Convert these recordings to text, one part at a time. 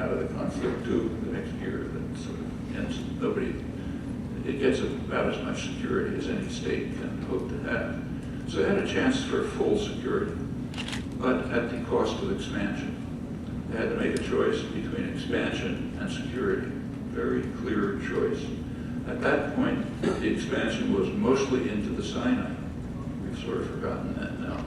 out of the conflict too the next year that sort of ends. It gets about as much security as any state can hope to have. So they had a chance for full security, but at the cost of expansion. They had to make a choice between expansion and security. Very clear choice. At that point, the expansion was mostly into the Sinai. We've sort of forgotten that now.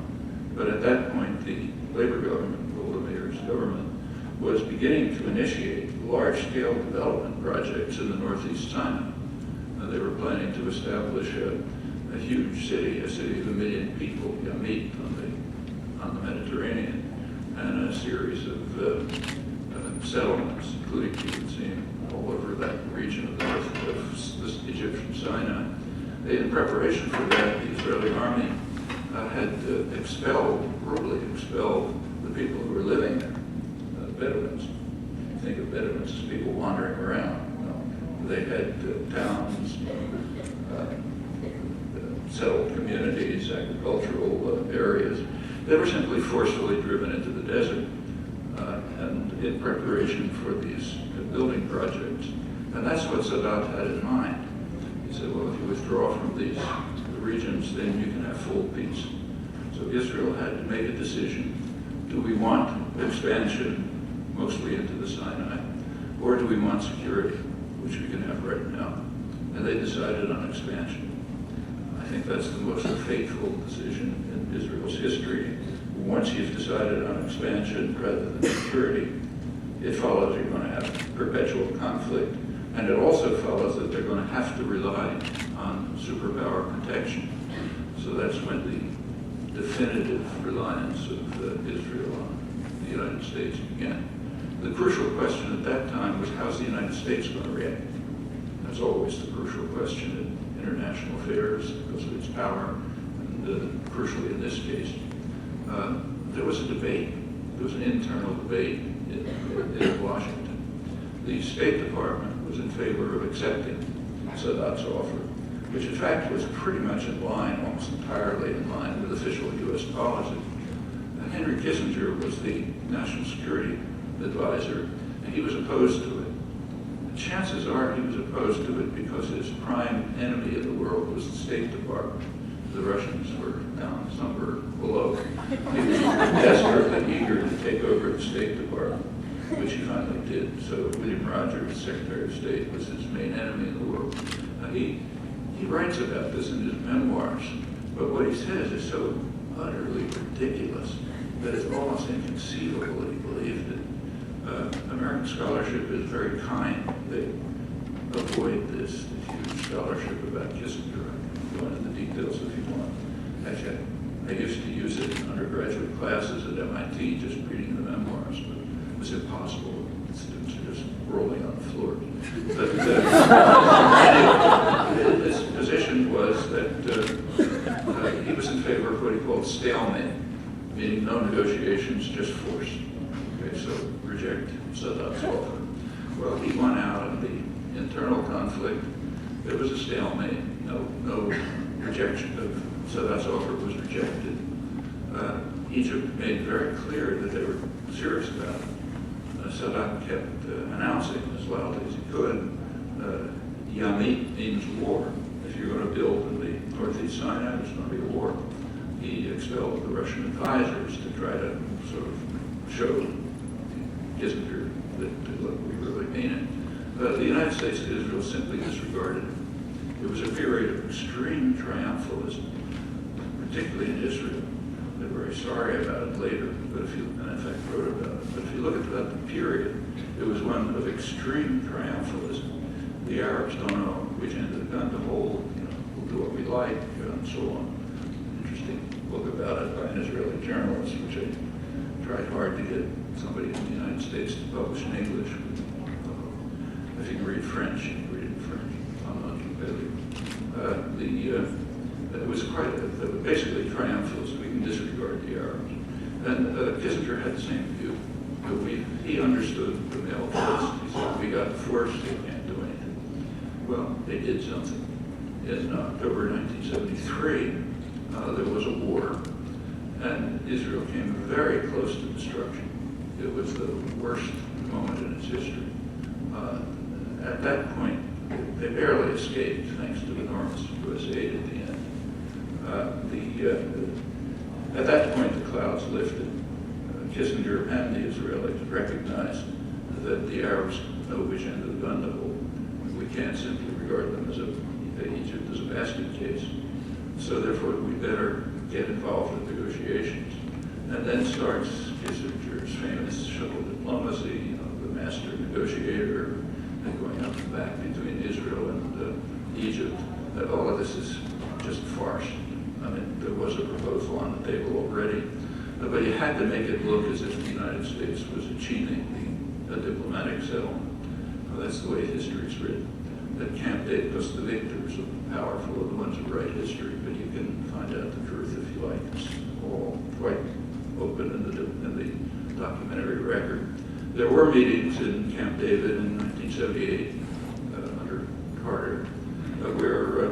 But at that point, the Labor government, Golda Meir's government, was beginning to initiate large-scale development projects in the northeast Sinai. They were planning to establish a huge city, a city of 1 million people, Yamit, on the Mediterranean, and a series of settlements, including, you can see, all over that region of the Egyptian Sinai. In preparation for that, the Israeli army had brutally expelled the people who were living there, Bedouins. Think of Bedouins as people wandering around. They had towns, settled communities, agricultural areas. They were simply forcefully driven into the desert and in preparation for these building projects. And that's what Sadat had in mind. He said, well, if you withdraw from these regions, then you can have full peace. So Israel had to make a decision. Do we want expansion mostly into the Sinai, or do we want security, which we can have right now? And they decided on expansion. I think that's the most fateful decision in Israel's history. Once you've decided on expansion rather than security, it follows you're going to have perpetual conflict, and it also follows that they're going to have to rely on superpower protection. So that's when the definitive reliance of Israel on the United States began. The crucial question at that time was, how's the United States going to react? That's always the crucial question in international affairs because of its power, and crucially in this case. There was a debate. There was an internal debate in Washington. The State Department was in favor of accepting Sadat's offer, which in fact was pretty much in line, almost entirely in line with official U.S. policy. And Henry Kissinger was the national security advisor, and he was opposed to it. The chances are he was opposed to it because his prime enemy in the world was the State Department. The Russians were down somewhere below. He was desperately eager to take over the State Department, which he finally did. So William Rogers, Secretary of State, was his main enemy in the world. He writes about this in his memoirs, but what he says is so utterly ridiculous that it's almost inconceivable that he believed it. American scholarship is very kind. They avoid this huge scholarship about Kissinger. I can go into the details if you want. Actually, I used to use it in undergraduate classes at MIT, just reading the memoirs, but it was impossible. Students are just rolling on the floor. But anyway, his position was that he was in favor of what he called stalemate, meaning no negotiations, just force. Okay, so reject Sadat's offer. Well, he won out in the internal conflict. There was a stalemate. No rejection of Sadat's offer was rejected. Egypt made very clear that they were serious about it. Sadat kept announcing as loudly as he could, Yamit means war. If you're going to build in the northeast Sinai, there's going to be a war. He expelled the Russian advisors to try to sort of show Kissinger that, look, we really mean it. The United States and Israel simply disregarded it. It was a period of extreme triumphalism, particularly in Israel. They're very sorry about it later, but and in fact wrote about it. But if you look at that period, it was one of extreme triumphalism. The Arabs don't know which end of the gun to hold. We'll do what we like, and so on. Interesting book about it by an Israeli journalist, which I tried hard to get somebody in the United States to publish in English. If you can read French, you can read it in French. I'm not competitive. It was quite basically triumphalism. We can disregard the Arabs. And Kissinger had the same view. He understood the male force. He said, we got the force, they can't do anything. Well, they did something. In October 1973, there was a war, and Israel came very close to destruction. It was the worst moment in its States history. At that point, they barely escaped thanks to enormous U.S. aid at the end. At that point, the clouds lifted. Kissinger and the Israelis recognized that the Arabs know which end of the gun to hold. We can't simply regard them as Egypt as a basket case. So therefore, we better get involved in negotiations. And then starts Kissinger's famous shuttle diplomacy, the master negotiator, and going up and back between Israel and Egypt. All of this is just farce. I mean, there was a proposal on the table already, but you had to make it look as if the United States was achieving a diplomatic settlement. Well, that's the way history is written. At Camp David, because the victors are powerful are the ones who write history, but you can find out the truth if you like. It's all quite open in the documentary record. There were meetings in Camp David in 1978 under Carter, where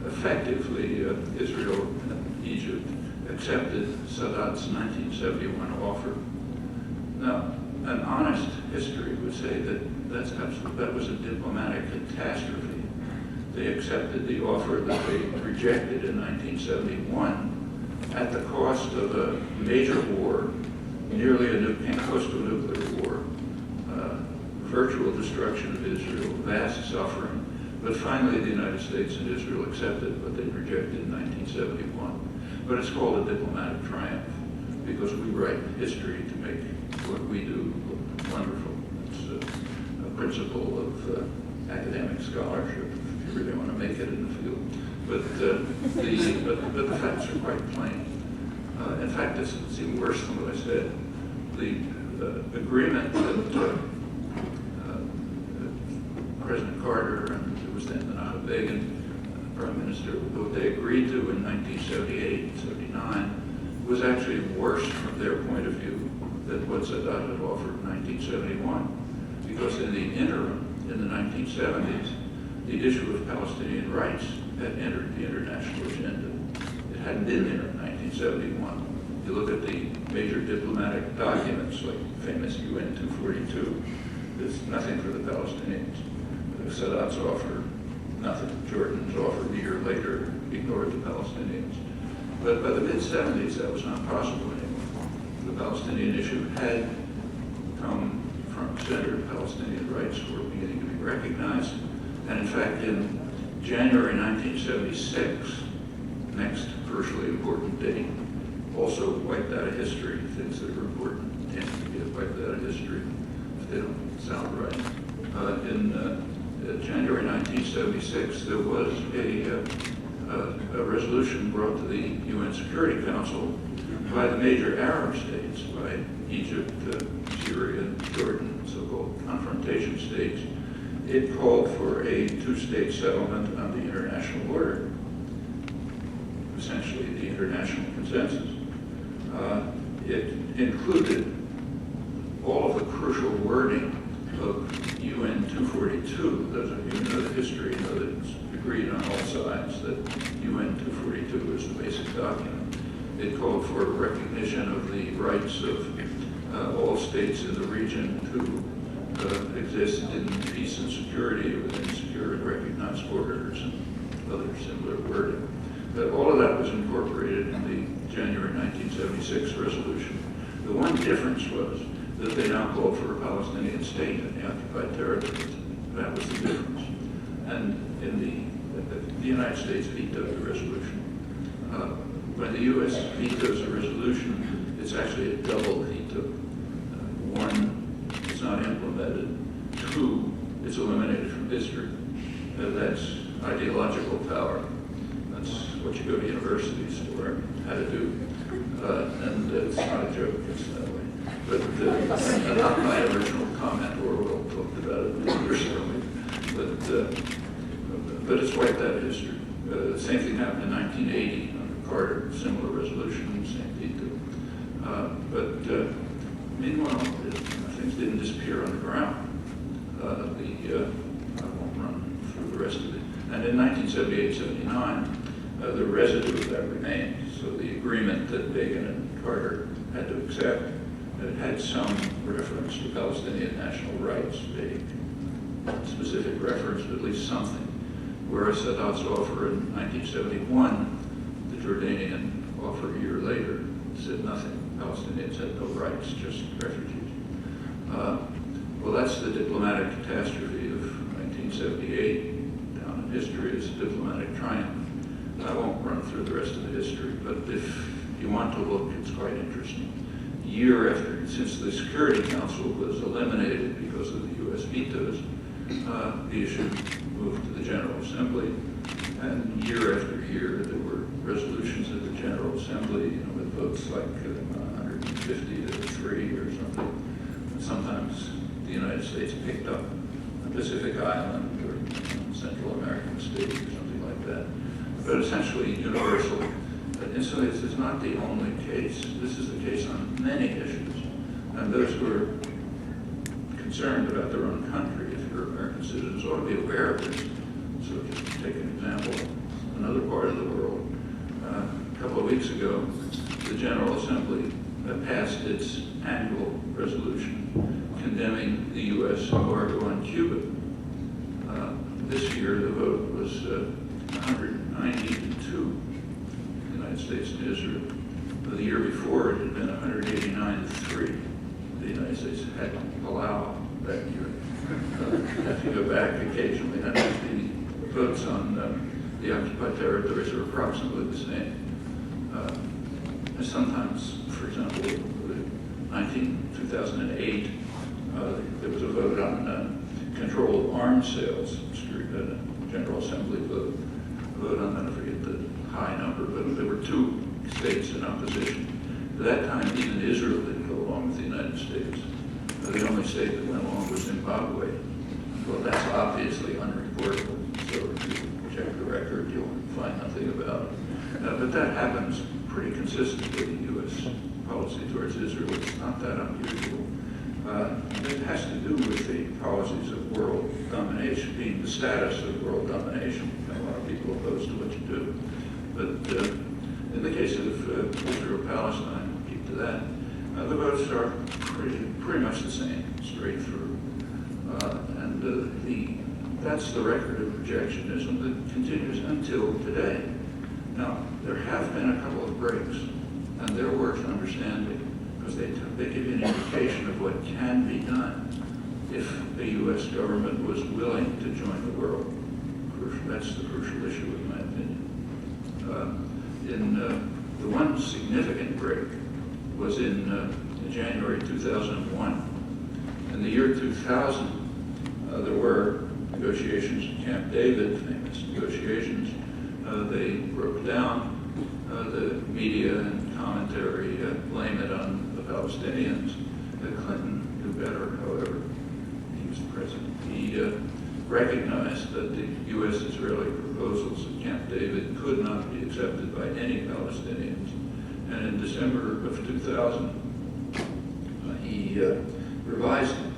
effectively Israel and Egypt accepted Sadat's 1971 offer. Now, an honest history would say that that was a diplomatic catastrophe. They accepted the offer that they rejected in 1971 at the cost of a major war, nearly close to a nuclear war, virtual destruction of Israel, vast suffering. But finally, the United States and Israel accepted what they rejected in 1971. But it's called a diplomatic triumph because we write history to make what we do look wonderful. It's a principle of academic scholarship, if you really want to make it in the field. But the facts are quite plain. In fact, it's even worse than what I said. The agreement that President Carter and it was then Menachem Begin, Prime Minister, what they agreed to in 1978, 79, was actually worse from their point of view than what Sadat had offered in 1971. Because in the interim, in the 1970s, the issue of Palestinian rights had entered the international agenda. It hadn't been there in 1971. You look at the major diplomatic documents like famous UN 242, there's nothing for the Palestinians. Sadat's offer, nothing. Jordan's offer a year later ignored the Palestinians. But by the mid-70s, that was not possible anymore. The Palestinian issue had come from center. Palestinian rights were beginning to be recognized. And in fact, in January 1976, next crucially important date, also wiped out of history. Things that are important tend to get wiped out of history if they don't sound right. In January 1976, there was a resolution brought to the UN Security Council by the major Arab states, by Egypt, Syria, Jordan, so-called confrontation states. It called for a two-state settlement on the international order, essentially the international consensus. It included all of the crucial wording of UN 242. Those of you who know the history know that it's agreed on all sides that UN 242 is the basic document. It called for recognition of the rights of all states in the region to exist in peace and security within secure and recognized borders and other similar wording. But all of that was incorporated in the January 1976 resolution. The one difference was that they now called for a Palestinian state in the occupied territories. That was the difference. And in the United States vetoed the resolution. When the U.S. vetoes a resolution, it's actually a double veto. One, it's not implemented. Two, it's eliminated from history. That's ideological power. That's what you go to universities to learn how to do. And it's not a joke, incidentally. But not my original comment, Orwell talked about it personally. But it's wiped out of history. The same thing happened in 1980 under Carter, similar resolution, same veto. But meanwhile, things didn't disappear on the ground. I won't run through the rest of it. And in 1978-79, the residue of that remained. So the agreement that Begin and Carter had to accept it had some reference to Palestinian national rights, a specific reference to at least something. Whereas Sadat's offer in 1971, the Jordanian offer a year later said nothing. Palestinians had no rights, just refugees. Well, that's the diplomatic catastrophe of 1978. Down in history, it's a diplomatic triumph. I won't run through the rest of the history, but if you want to look, it's quite interesting. A year after, since the Security Council was eliminated because of the U.S. vetoes, the issue moved to the General Assembly, and year after year there were resolutions at the General Assembly, with votes like 150 to 3 or something. And sometimes the United States picked up a Pacific island or Central American state or something like that. But essentially universal. And so this is not the only case. This is the case on many issues. And those who are concerned about their own country, if you're American citizens, ought to be aware of this. So just to take an example, another part of the world. A couple of weeks ago, the General Assembly passed its annual resolution condemning the U.S. embargo on Cuba. This year, the vote was 190 to 2, the United States and Israel. The year before, it had been 189 to 3. The United States hadn't allowed that year. If you go back occasionally, and the votes on the occupied territories are approximately the same. And sometimes, for example, in 2008, there was a vote on control of arms sales, General Assembly vote on that, I forget the high number, but there were 2 states in opposition. At that time, even Israel didn't go along with the United States. The only state that went along was Zimbabwe. Well, that's obviously unreportable, so if you check the record, you'll find nothing about it. But that happens pretty consistently in U.S. policy towards Israel. It's not that unusual. It has to do with the policies of world domination, being the status of world domination. A lot of people opposed to what you do. But in the case of Israel-Palestine, we'll keep to that, the votes are pretty much the same, straight through. That's the record of rejectionism that continues until today. Now, there have been a couple of breaks, and they're worth understanding, because they give you an indication of what can be done if the U.S. government was willing to join the world. That's the crucial issue, in my opinion. The one significant break was in January 2001. In the year 2000, there were negotiations in Camp David, famous negotiations. They broke down. The media and commentary blame it on the Palestinians. Clinton knew better, however. He was the president. He recognized that the U.S.-Israeli proposals at Camp David could not be accepted by any Palestinians. And in December of 2000, he revised them.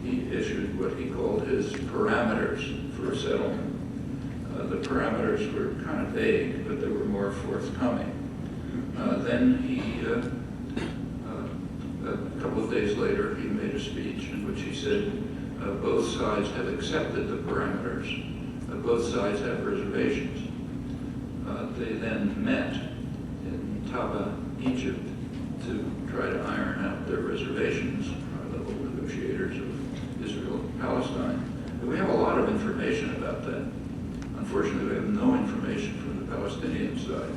He issued what he called his parameters for a settlement. The parameters were kind of vague, but they were more forthcoming. Then he, a couple of days later, he made a speech in which he said, both sides have accepted the parameters, both sides have reservations. They then met in Taba, Egypt, to try to iron out their reservations, high-level negotiators of Israel and Palestine. And we have a lot of information about that. Unfortunately, we have no information from the Palestinian side.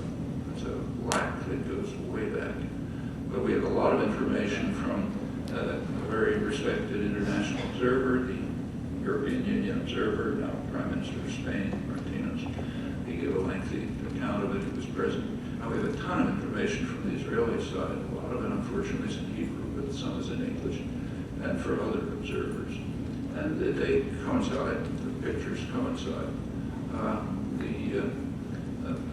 It's a lack that goes way back. But we have a lot of information from a very respected international observer, the European Union observer, now Prime Minister of Spain, Martinez. He gave a lengthy account of it. He was present. Now, we have a ton of information from the Israeli side. A lot of it, unfortunately, is in Hebrew, but some is in English, and for other observers. And they coincide. The pictures coincide.